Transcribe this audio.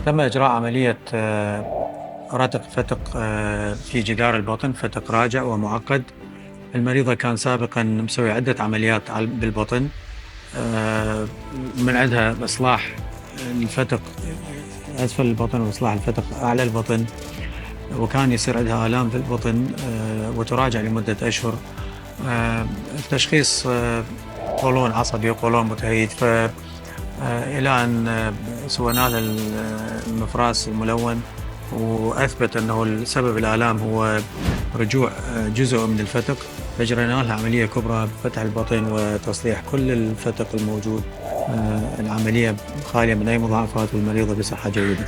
تم إجراء عملية رتق فتق في جدار البطن، فتق راجع ومعقد. المريضة كان سابقا مسوي عدة عمليات بالبطن، من عندها إصلاح الفتق أسفل البطن وإصلاح الفتق أعلى البطن، وكان يصير عندها آلام في البطن وتراجع لمدة أشهر. التشخيص قولون عصبي وقولون متهيج، إلى أن سوينا له المفراس الملون وأثبت أنه سبب الآلام هو رجوع جزء من الفتق، فأجرينا لها عملية كبرى بفتح البطن وتصليح كل الفتق الموجود. العملية خالية من أي مضاعفات والمريضة بصحة جيدة.